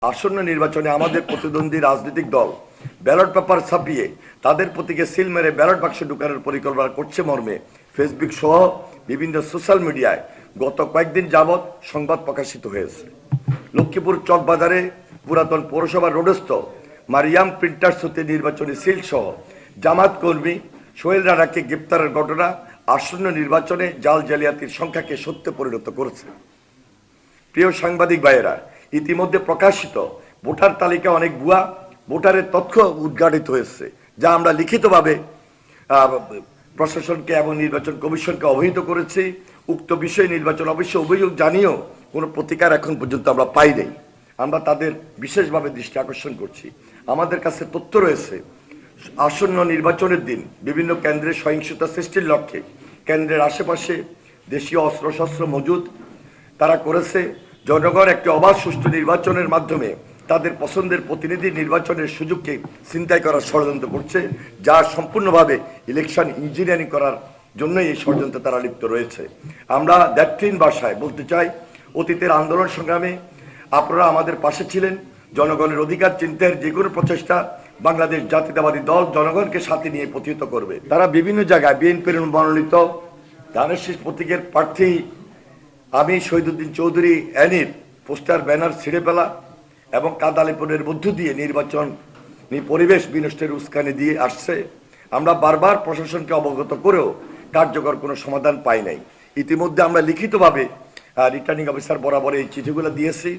আসন্ন নির্বাচনে আমাদের প্রতিদ্বন্দ্বী রাজনৈতিক দল ব্যালট পেপার ছাপিয়ে তাদের প্রতীকে সিল মেরে ব্যালট বাক্সে ঢুকানোর পরিকল্পনা করছে মর্মে ফেসবুক সহ বিভিন্ন সোশ্যাল মিডিয়ায় গত কয়েকদিন যাবৎ সংবাদ প্রকাশিত হয়েছে। লক্ষ্মীপুর চকবাজারে পুরাতন পৌরসভা রোডস্থ মারিয়াম প্রিন্টার্স হতে নির্বাচনী সিল সহ জামাত কর্মী সোহেল রানাকে গ্রেপ্তারের ঘটনা আসন্ন নির্বাচনে জাল জালিয়াতির সংখ্যাকে সত্যে পরিণত করেছে। প্রিয় সাংবাদিক ভাইয়েরা, ইতিমধ্যে প্রকাশিত ভোটার তালিকা অনেক ভুয়া ভোটারের তথ্য উদ্ঘাটিত হয়েছে, যা আমরা লিখিতভাবে প্রশাসনকে এবং নির্বাচন কমিশনকে অবহিত করেছি। উক্ত বিষয়ে নির্বাচন অবশ্য অভিযোগ জানিয়েও কোনো প্রতিকার এখন পর্যন্ত আমরা পাই নাই। আমরা তাদের বিশেষভাবে দৃষ্টি আকর্ষণ করছি। আমাদের কাছে তথ্য রয়েছে, আসন্ন নির্বাচনের দিন বিভিন্ন কেন্দ্রে সহিংসতা সৃষ্টির লক্ষ্যে কেন্দ্রের আশেপাশে দেশীয় অস্ত্রশস্ত্র মজুদ তারা করেছে। জনগণ একটি অবাধ সুষ্ঠু নির্বাচনের মাধ্যমে তাদের পছন্দের প্রতিনিধি নির্বাচনের সুযোগকে ছিনতাই করার ষড়যন্ত্র করছে, যা সম্পূর্ণভাবে ইলেকশন ইঞ্জিনিয়ারিং করার জন্যই এই ষড়যন্ত্রে তারা লিপ্ত রয়েছে। আমরা দ্যাট্রিন ভাষায় বলতে চাই, অতীতের আন্দোলন সংগ্রামে আপনারা আমাদের পাশে ছিলেন। জনগণের অধিকার চিন্তার যে কোনো প্রচেষ্টা বাংলাদেশ জাতীয়তাবাদী দল জনগণকে সাথে নিয়ে প্রতিহত করবে। তারা বিভিন্ন জায়গায় বিএনপির মনোনীত ধানের শীষ প্রতীকের প্রার্থী আমি শহীদুদ্দিন চৌধুরী অ্যানির পোস্টার ব্যানার ছিঁড়ে ফেলা এবং কাদালিপনের মধ্য দিয়ে নির্বাচন পরিবেশ বিনষ্টের উস্কানি দিয়ে আসছে। আমরা বারবার প্রশাসনকে অবগত করেও কার্যকর কোনো সমাধান পাই নাই। ইতিমধ্যে আমরা লিখিতভাবে রিটার্নিং অফিসার বরাবর এই চিঠিগুলো দিয়েছি।